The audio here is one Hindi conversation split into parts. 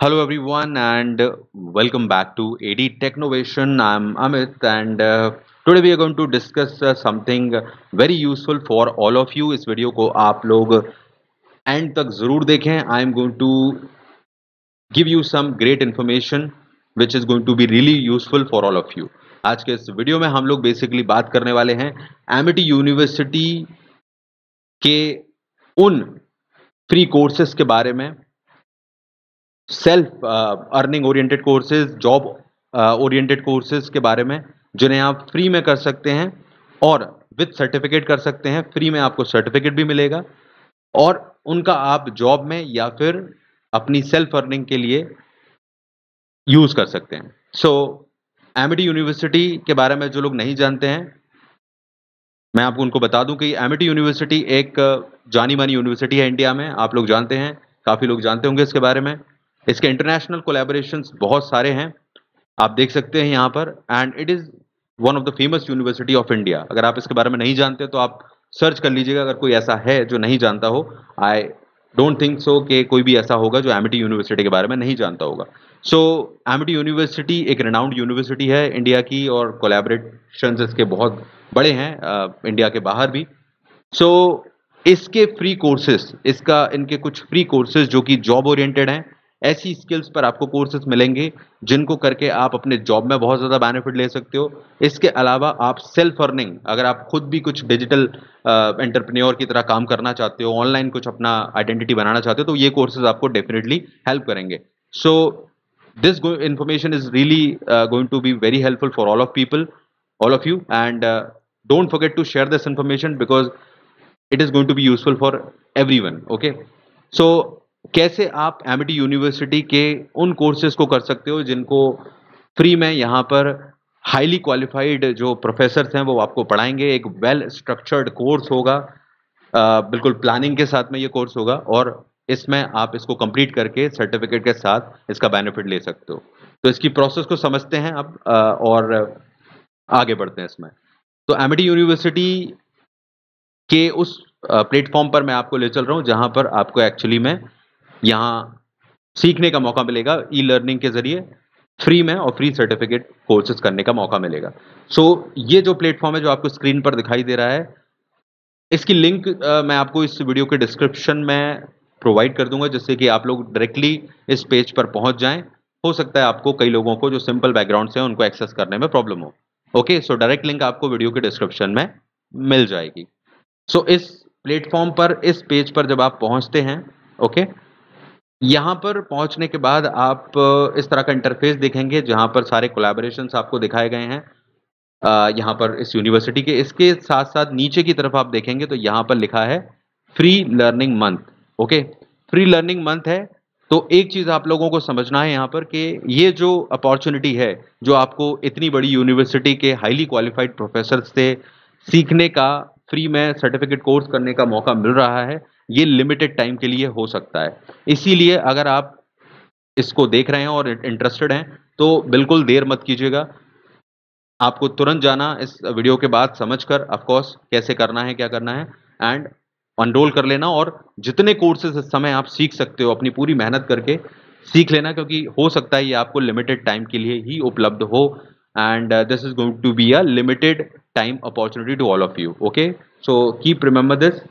Hello everyone and welcome back to AD Technovation. I'm Amit and today we are going to discuss something very useful for all of you. इस वीडियो को आप लोग एंड तक जरूर देखें. I am going to give you some great information which is going to be really useful for all of you. आज के इस वीडियो में हम लोग बेसिकली बात करने वाले हैं एमिटी यूनिवर्सिटी के उन फ्री कोर्सेज के बारे में, self earning oriented courses, job oriented courses के बारे में जिन्हें आप फ्री में कर सकते हैं और विद सर्टिफिकेट कर सकते हैं. फ्री में आपको सर्टिफिकेट भी मिलेगा और उनका आप जॉब में या फिर अपनी सेल्फ अर्निंग के लिए यूज कर सकते हैं. सो एमिटी यूनिवर्सिटी के बारे में जो लोग नहीं जानते हैं, मैं आपको उनको बता दूं कि एमिटी यूनिवर्सिटी एक जानी मानी यूनिवर्सिटी है इंडिया में. आप लोग जानते हैं, काफ़ी लोग जानते होंगे इसके बारे में. इसके इंटरनेशनल कोलैबोरेशंस बहुत सारे हैं, आप देख सकते हैं यहाँ पर. And it is one of the famous university of India. अगर आप इसके बारे में नहीं जानते तो आप सर्च कर लीजिएगा. अगर कोई ऐसा है जो नहीं जानता हो, आई डोंट थिंक सो कि कोई भी ऐसा होगा जो एमिटी यूनिवर्सिटी के बारे में नहीं जानता होगा. सो एमिटी यूनिवर्सिटी एक रिनाउंड यूनिवर्सिटी है इंडिया की और कोलैबोरेशंस इसके बहुत बड़े हैं इंडिया के बाहर भी. सो इसके फ्री कोर्सेज, इनके कुछ फ्री कोर्सेज जो कि जॉब ओरिएंटेड हैं, ऐसी स्किल्स पर आपको कोर्सेज मिलेंगे जिनको करके आप अपने जॉब में बहुत ज़्यादा बेनिफिट ले सकते हो. इसके अलावा आप सेल्फ अर्निंग, अगर आप खुद भी कुछ डिजिटल एंटरप्रेन्योर की तरह काम करना चाहते हो, ऑनलाइन कुछ अपना आइडेंटिटी बनाना चाहते हो, तो ये कोर्सेज आपको डेफिनेटली हेल्प करेंगे. सो this information is really going to be very helpful for all of you, and don't forget to share this information because it is going to be useful for everyone. Okay, so कैसे आप एमिटी यूनिवर्सिटी के उन कोर्सेज को कर सकते हो जिनको फ्री में यहाँ पर हाईली क्वालिफाइड जो प्रोफेसर्स हैं वो आपको पढ़ाएंगे. एक वेल स्ट्रक्चर्ड कोर्स होगा, बिल्कुल प्लानिंग के साथ में ये कोर्स होगा और इसमें आप इसको कंप्लीट करके सर्टिफिकेट के साथ इसका बेनिफिट ले सकते हो. तो इसकी प्रोसेस को समझते हैं अब और आगे बढ़ते हैं इसमें. तो एमिटी यूनिवर्सिटी के उस प्लेटफॉर्म पर मैं आपको ले चल रहा हूँ जहाँ पर आपको एक्चुअली में यहाँ सीखने का मौका मिलेगा ई लर्निंग के जरिए फ्री में, और फ्री सर्टिफिकेट कोर्सेज करने का मौका मिलेगा. सो ये जो प्लेटफॉर्म है जो आपको स्क्रीन पर दिखाई दे रहा है, इसकी लिंक मैं आपको इस वीडियो के डिस्क्रिप्शन में प्रोवाइड कर दूंगा जिससे कि आप लोग डायरेक्टली इस पेज पर पहुंच जाएं. हो सकता है आपको, कई लोगों को जो सिंपल बैकग्राउंड से हैं उनको एक्सेस करने में प्रॉब्लम हो. ओके, सो डायरेक्ट लिंक आपको वीडियो के डिस्क्रिप्शन में मिल जाएगी. सो इस प्लेटफॉर्म पर, इस पेज पर जब आप पहुंचते हैं, ओके, यहाँ पर पहुंचने के बाद आप इस तरह का इंटरफेस देखेंगे जहाँ पर सारे कोलैबोरेशंस आपको दिखाए गए हैं यहाँ पर इस यूनिवर्सिटी के. इसके साथ साथ नीचे की तरफ आप देखेंगे तो यहाँ पर लिखा है free learning month. Okay, free learning month है. तो एक चीज़ आप लोगों को समझना है यहाँ पर कि ये जो अपॉर्चुनिटी है, जो आपको इतनी बड़ी यूनिवर्सिटी के हाईली क्वालिफाइड प्रोफेसर से सीखने का, फ्री में सर्टिफिकेट कोर्स करने का मौका मिल रहा है, ये लिमिटेड टाइम के लिए हो सकता है. इसीलिए अगर आप इसको देख रहे हैं और इंटरेस्टेड हैं तो बिल्कुल देर मत कीजिएगा. आपको तुरंत जाना इस वीडियो के बाद समझकर, ऑफ कोर्स, कैसे करना है, क्या करना है, एंड अनरोल कर लेना. और जितने कोर्सेज इस समय आप सीख सकते हो अपनी पूरी मेहनत करके सीख लेना, क्योंकि हो सकता है ये आपको लिमिटेड टाइम के लिए ही उपलब्ध हो. And this is going to be a limited time opportunity to all of you. Okay, so keep remember this.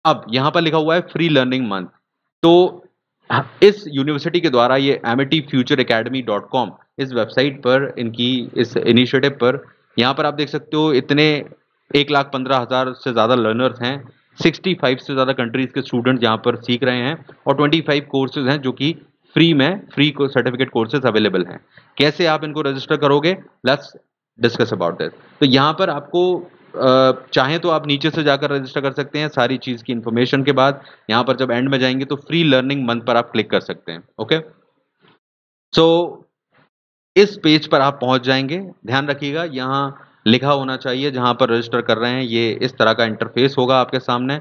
अब यहाँ पर लिखा हुआ है फ्री लर्निंग मंथ. तो इस यूनिवर्सिटी के द्वारा ये amityfutureacademy.com, इस वेबसाइट पर, इनकी इस इनिशिएटिव पर, यहाँ पर आप देख सकते हो इतने 1,15,000 से ज़्यादा लर्नर्स हैं. 65 से ज़्यादा कंट्रीज के स्टूडेंट यहाँ पर सीख रहे हैं और 25 कोर्सेज हैं जो कि फ्री में, फ्री सर्टिफिकेट कोर्सेज अवेलेबल हैं. कैसे आप इनको रजिस्टर करोगे, लेट्स डिस्कस अबाउट दिस. तो यहाँ पर आपको चाहें तो आप नीचे से जाकर रजिस्टर कर सकते हैं सारी चीज़ की इन्फॉर्मेशन के बाद. यहाँ पर जब एंड में जाएंगे तो फ्री लर्निंग मंथ पर आप क्लिक कर सकते हैं. ओके, सो इस पेज पर आप पहुंच जाएंगे. ध्यान रखिएगा यहाँ लिखा होना चाहिए जहाँ पर रजिस्टर कर रहे हैं, ये इस तरह का इंटरफेस होगा आपके सामने.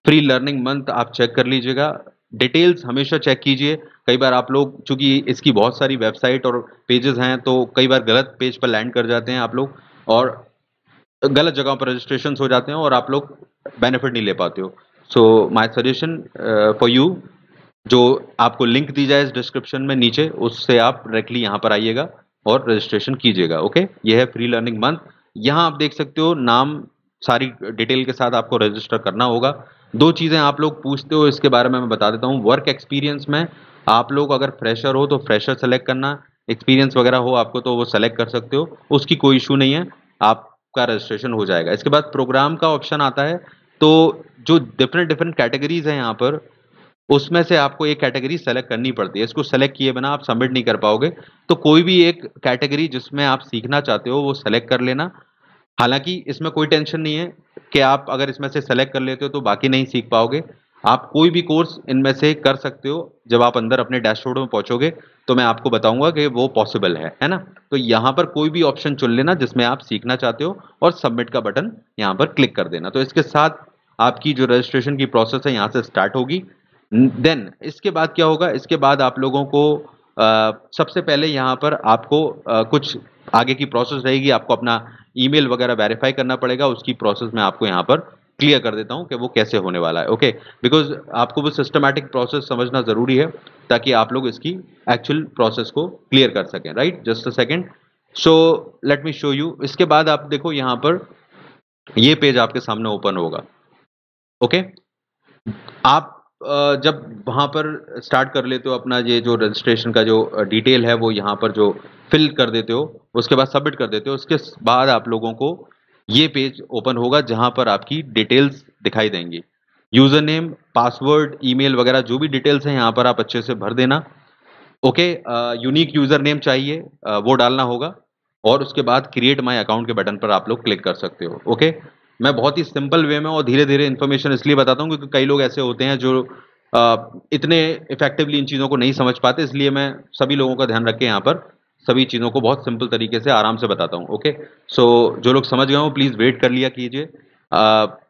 फ्री लर्निंग मंथ आप चेक कर लीजिएगा. डिटेल्स हमेशा चेक कीजिए. कई बार आप लोग, चूंकि इसकी बहुत सारी वेबसाइट और पेजेस हैं, तो कई बार गलत पेज पर लैंड कर जाते हैं आप लोग और गलत जगहों पर रजिस्ट्रेशन हो जाते हैं और आप लोग बेनिफिट नहीं ले पाते हो. So my suggestion for you, जो आपको लिंक दी जाए इस डिस्क्रिप्शन में नीचे, उससे आप डायरेक्टली यहाँ पर आइएगा और रजिस्ट्रेशन कीजिएगा। ओके, ये है फ्री लर्निंग मंथ। यहाँ आप देख सकते हो नाम सारी डिटेल के साथ आपको रजिस्टर करना होगा। दो चीज़ें आप लोग पूछते हो, इसके बारे में मैं बता देता हूँ। वर्क एक्सपीरियंस में आप लोग अगर फ्रेशर हो तो फ्रेशर सेलेक्ट करना, एक्सपीरियंस वगैरह हो आपको तो वो सेलेक्ट कर सकते हो, उसकी कोई इशू नहीं है, आपका रजिस्ट्रेशन हो जाएगा। इसके बाद प्रोग्राम का ऑप्शन आता है, तो जो डिफरेंट डिफरेंट कैटेगरीज हैं यहाँ पर, उसमें से आपको एक कैटेगरी सेलेक्ट करनी पड़ती है। इसको सेलेक्ट किए बिना आप सबमिट नहीं कर पाओगे। तो कोई भी एक कैटेगरी जिसमें आप सीखना चाहते हो वो सेलेक्ट कर लेना। हालांकि इसमें कोई टेंशन नहीं है कि आप अगर इसमें से सेलेक्ट कर लेते हो तो बाकी नहीं सीख पाओगे। आप कोई भी कोर्स इनमें से कर सकते हो। जब आप अंदर अपने डैशबोर्ड में पहुंचोगे तो मैं आपको बताऊंगा कि वो पॉसिबल है ना। तो यहाँ पर कोई भी ऑप्शन चुन लेना जिसमें आप सीखना चाहते हो और सबमिट का बटन यहाँ पर क्लिक कर देना। तो इसके साथ आपकी जो रजिस्ट्रेशन की प्रोसेस है यहाँ से स्टार्ट होगी। देन इसके बाद क्या होगा, इसके बाद आप लोगों को सबसे पहले यहाँ पर आपको कुछ आगे की प्रोसेस रहेगी। आपको अपना ईमेल वगैरह वेरीफाई करना पड़ेगा। उसकी प्रोसेस मैं आपको यहाँ पर क्लियर कर देता हूँ कि वो कैसे होने वाला है। ओके, बिकॉज आपको वो सिस्टमैटिक प्रोसेस समझना ज़रूरी है ताकि आप लोग इसकी एक्चुअल प्रोसेस को क्लियर कर सकें। Right, just a second. So let me show you. इसके बाद आप देखो यहाँ पर ये पेज आपके सामने ओपन होगा। ओके, आप जब वहाँ पर स्टार्ट कर लेते हो अपना ये जो रजिस्ट्रेशन का जो डिटेल है वो यहाँ पर जो फिल कर देते हो, उसके बाद सबमिट कर देते हो, उसके बाद आप लोगों को ये पेज ओपन होगा जहाँ पर आपकी डिटेल्स दिखाई देंगी। यूजर नेम, पासवर्ड, ईमेल वगैरह जो भी डिटेल्स हैं यहाँ पर आप अच्छे से भर देना। ओके, यूनिक यूजर नेम चाहिए, वो डालना होगा। और उसके बाद क्रिएट माय अकाउंट के बटन पर आप लोग क्लिक कर सकते हो। ओके, मैं बहुत ही सिंपल वे में और धीरे धीरे इन्फॉर्मेशन इसलिए बताता हूँ क्योंकि कई लोग ऐसे होते हैं जो इतने इफेक्टिवली इन चीज़ों को नहीं समझ पाते, इसलिए मैं सभी लोगों का ध्यान रख के यहाँ पर सभी चीज़ों को बहुत सिंपल तरीके से आराम से बताता हूँ। ओके, सो जो लोग समझ गए हो प्लीज़ वेट कर लिया कीजिए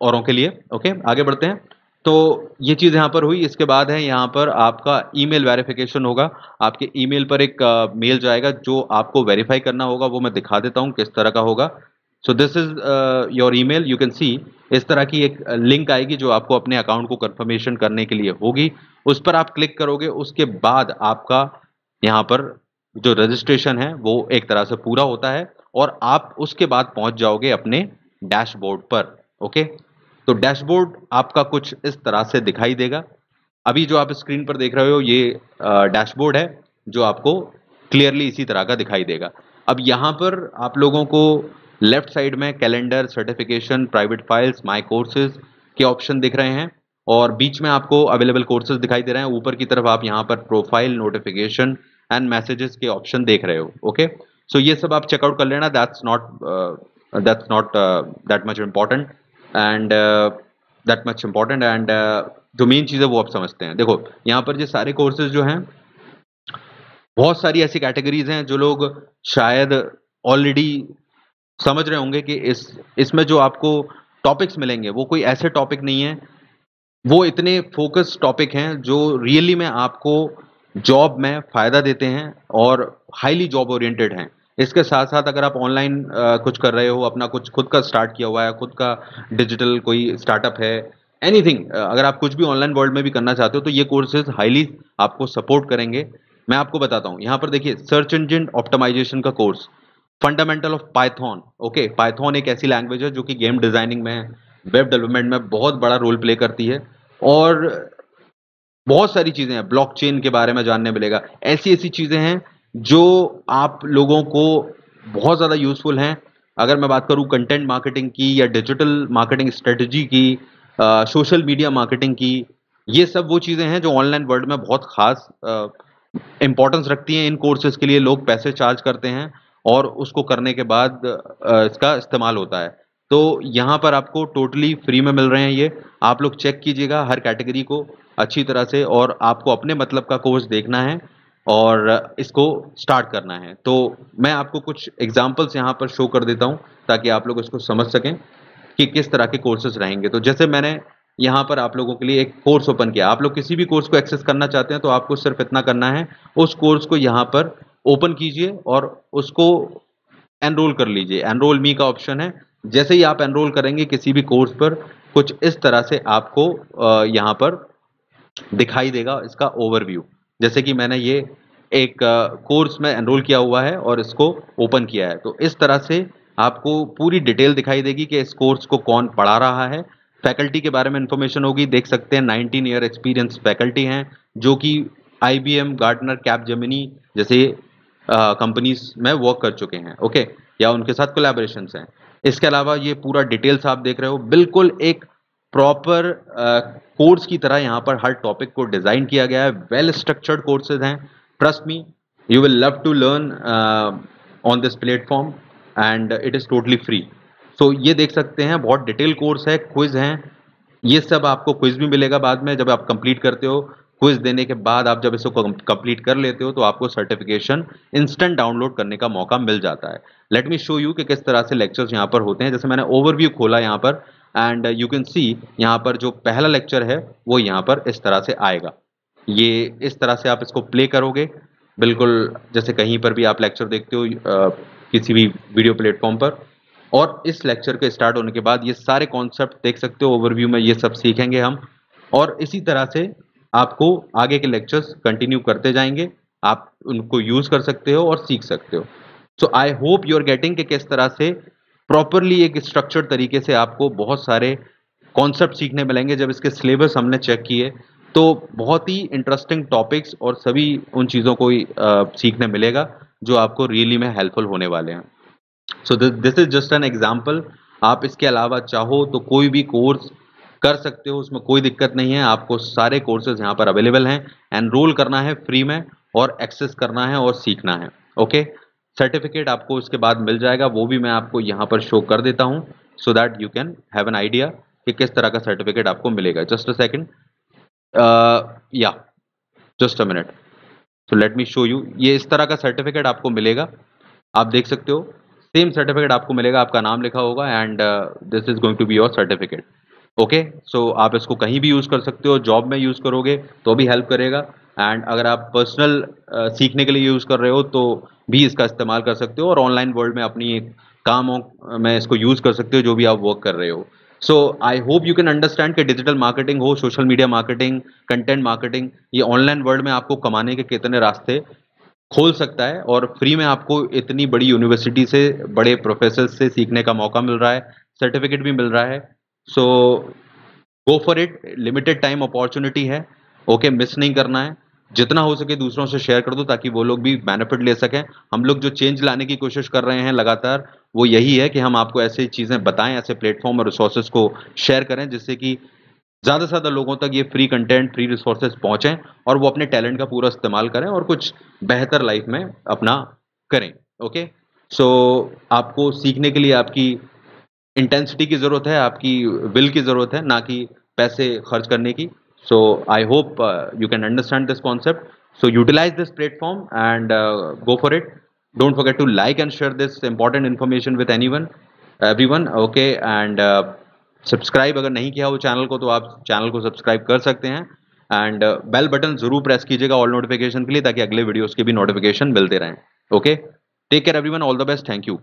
औरों के लिए। ओके, आगे बढ़ते हैं। तो ये चीज़ यहाँ पर हुई। इसके बाद है यहाँ पर आपका ईमेल वेरिफिकेशन होगा। आपके ईमेल पर एक मेल जाएगा जो आपको वेरीफाई करना होगा। वो मैं दिखा देता हूँ किस तरह का होगा। So this is your email, you can see. इस तरह की एक लिंक आएगी जो आपको अपने अकाउंट को कंफर्मेशन करने के लिए होगी। उस पर आप क्लिक करोगे, उसके बाद आपका यहाँ पर जो रजिस्ट्रेशन है वो एक तरह से पूरा होता है और आप उसके बाद पहुंच जाओगे अपने डैशबोर्ड पर। ओके, तो डैशबोर्ड आपका कुछ इस तरह से दिखाई देगा। अभी जो आप स्क्रीन पर देख रहे हो ये डैशबोर्ड है जो आपको क्लियरली इसी तरह का दिखाई देगा। अब यहाँ पर आप लोगों को लेफ्ट साइड में calendar, certification, private files, my courses के ऑप्शन दिख रहे हैं और बीच में आपको अवेलेबल कोर्सेज दिखाई दे रहे हैं। ऊपर की तरफ आप यहाँ पर प्रोफाइल, नोटिफिकेशन एंड मैसेजेस के ऑप्शन देख रहे हो। ओके, सो ये सब आप चेकआउट कर लेना। That's not that much important and जो मेन चीज़ है वो आप समझते हैं। देखो यहाँ पर ये सारे कोर्सेज जो हैं, बहुत सारी ऐसी कैटेगरीज हैं जो लोग शायद ऑलरेडी समझ रहे होंगे कि इसमें जो आपको टॉपिक्स मिलेंगे वो कोई ऐसे टॉपिक नहीं है, वो इतने फोकस टॉपिक हैं जो रियली में आपको जॉब में फ़ायदा देते हैं और हाईली जॉब ओरिएंटेड हैं। इसके साथ-साथ अगर आप ऑनलाइन कुछ कर रहे हो, अपना कुछ खुद का स्टार्ट किया हुआ है, खुद का डिजिटल कोई स्टार्टअप है, एनीथिंग, अगर आप कुछ भी ऑनलाइन वर्ल्ड में भी करना चाहते हो तो ये कोर्सेज़ हाईली आपको सपोर्ट करेंगे। मैं आपको बताता हूँ, यहाँ पर देखिए सर्च इंजन ऑप्टिमाइज़ेशन का course, fundamental of Python. Okay, Python एक ऐसी लैंग्वेज है जो कि गेम डिज़ाइनिंग में, वेब डेवलपमेंट में बहुत बड़ा रोल प्ले करती है और बहुत सारी चीज़ें हैं, ब्लॉकचेन के बारे में जानने मिलेगा। ऐसी-ऐसी चीज़ें हैं जो आप लोगों को बहुत ज़्यादा यूज़फुल हैं। अगर मैं बात करूँ कंटेंट मार्केटिंग की या डिजिटल मार्केटिंग स्ट्रेटजी की, सोशल मीडिया मार्केटिंग की, ये सब वो चीज़ें हैं जो ऑनलाइन वर्ल्ड में बहुत ख़ास इम्पोर्टेंस रखती हैं। इन कोर्सेज़ के लिए लोग पैसे चार्ज करते हैं और उसको करने के बाद इसका इस्तेमाल होता है। तो यहाँ पर आपको टोटली फ्री में मिल रहे हैं ये। आप लोग चेक कीजिएगा हर कैटेगरी को अच्छी तरह से और आपको अपने मतलब का कोर्स देखना है और इसको स्टार्ट करना है। तो मैं आपको कुछ एग्जांपल्स यहाँ पर शो कर देता हूँ ताकि आप लोग इसको समझ सकें कि किस तरह के कोर्सेज रहेंगे। तो जैसे मैंने यहाँ पर आप लोगों के लिए एक कोर्स ओपन किया। आप लोग किसी भी कोर्स को एक्सेस करना चाहते हैं तो आपको सिर्फ इतना करना है, उस कोर्स को यहाँ पर ओपन कीजिए और उसको एनरोल कर लीजिए। एनरोल मी का ऑप्शन है। जैसे ही आप एनरोल करेंगे किसी भी कोर्स पर, कुछ इस तरह से आपको यहाँ पर दिखाई देगा इसका ओवरव्यू। जैसे कि मैंने ये एक कोर्स में एनरोल किया हुआ है और इसको ओपन किया है, तो इस तरह से आपको पूरी डिटेल दिखाई देगी कि इस कोर्स को कौन पढ़ा रहा है। फैकल्टी के बारे में इंफॉर्मेशन होगी, देख सकते हैं 19 ईयर एक्सपीरियंस फैकल्टी हैं जो कि IBM, गार्टनर, कैपजेमिनी जैसे कंपनीज में वर्क कर चुके हैं, ओके, या उनके साथ कोलैबोरेशन हैं। इसके अलावा ये पूरा डिटेल्स आप देख रहे हो, बिल्कुल एक प्रॉपर कोर्स की तरह यहाँ पर हर टॉपिक को डिजाइन किया गया है। वेल स्ट्रक्चर्ड कोर्सेज हैं, trust me, you will love to learn on this platform and it is totally free. So ये देख सकते हैं, बहुत डिटेल कोर्स है, क्विज हैं, ये सब आपको क्विज भी मिलेगा बाद में जब आप कंप्लीट करते हो। क्विज देने के बाद आप जब इसको कंप्लीट कर लेते हो तो आपको सर्टिफिकेशन इंस्टेंट डाउनलोड करने का मौका मिल जाता है। लेट मी शो यू कि किस तरह से लेक्चर्स यहाँ पर होते हैं। जैसे मैंने ओवरव्यू खोला यहाँ पर एंड यू कैन सी यहाँ पर जो पहला लेक्चर है वो यहाँ पर इस तरह से आएगा। ये इस तरह से आप इसको प्ले करोगे, बिल्कुल जैसे कहीं पर भी आप लेक्चर देखते हो किसी भी वीडियो प्लेटफॉर्म पर। और इस लेक्चर के स्टार्ट होने के बाद ये सारे कॉन्सेप्ट देख सकते हो ओवरव्यू में, ये सब सीखेंगे हम। और इसी तरह से आपको आगे के लेक्चर्स कंटिन्यू करते जाएंगे, आप उनको यूज कर सकते हो और सीख सकते हो। So I hope you are getting कि किस तरह से प्रॉपरली एक स्ट्रक्चर्ड तरीके से आपको बहुत सारे कॉन्सेप्ट सीखने मिलेंगे। जब इसके सिलेबस हमने चेक किए तो बहुत ही इंटरेस्टिंग टॉपिक्स और सभी उन चीज़ों को ही सीखने मिलेगा जो आपको रियली में हेल्पफुल होने वाले हैं। So this is just an example. आप इसके अलावा चाहो तो कोई भी कोर्स कर सकते हो, उसमें कोई दिक्कत नहीं है। आपको सारे कोर्सेज यहाँ पर अवेलेबल हैं, एनरोल करना है फ्री में और एक्सेस करना है और सीखना है, ओके। सर्टिफिकेट आपको इसके बाद मिल जाएगा, वो भी मैं आपको यहाँ पर शो कर देता हूँ so that you can have an idea कि किस तरह का सर्टिफिकेट आपको मिलेगा। जस्ट अ सेकेंड, या जस्ट अ मिनट, तो लेट मी शो यू। ये इस तरह का सर्टिफिकेट आपको मिलेगा, आप देख सकते हो। सेम सर्टिफिकेट आपको मिलेगा, आपका नाम लिखा होगा and this is going to be your certificate, okay. So आप इसको कहीं भी यूज़ कर सकते हो, जॉब में यूज़ करोगे तो भी हेल्प करेगा एंड अगर आप पर्सनल सीखने के लिए यूज़ कर रहे हो तो भी इसका इस्तेमाल कर सकते हो और ऑनलाइन वर्ल्ड में अपनी कामों में इसको यूज़ कर सकते हो जो भी आप वर्क कर रहे हो। So I hope you can understand कि डिजिटल मार्केटिंग हो, social media marketing, content marketing, ये ऑनलाइन वर्ल्ड में आपको कमाने के कितने रास्ते खोल सकता है और फ्री में आपको इतनी बड़ी यूनिवर्सिटी से, बड़े प्रोफेसर से सीखने का मौका मिल रहा है, सर्टिफिकेट भी मिल रहा है। So go for it, limited time opportunity है, ओके, मिस नहीं करना है। जितना हो सके दूसरों से शेयर कर दो ताकि वो लोग भी बेनिफिट ले सकें। हम लोग जो चेंज लाने की कोशिश कर रहे हैं लगातार, वो यही है कि हम आपको ऐसी चीज़ें बताएं, ऐसे प्लेटफॉर्म और रिसोर्सेज को शेयर करें जिससे कि ज़्यादा से ज़्यादा लोगों तक ये फ्री कंटेंट, फ्री रिसोर्सेज पहुँचें और वो अपने टैलेंट का पूरा इस्तेमाल करें और कुछ बेहतर लाइफ में अपना करें, ओके। सो आपको सीखने के लिए आपकी इंटेंसिटी की ज़रूरत है, आपकी विल की ज़रूरत है, ना कि पैसे खर्च करने की। So I hope you can understand this concept. So utilise this platform and go for it. Don't forget to like and share this important information with anyone, everyone, okay. And subscribe अगर नहीं किया हो चैनल को तो आप चैनल को सब्सक्राइब कर सकते हैं एंड बेल बटन जरूर प्रेस कीजिएगा ऑल नोटिफिकेशन के लिए ताकि अगले वीडियोस के भी नोटिफिकेशन मिलते रहें, okay. Take care everyone, all the best, thank you.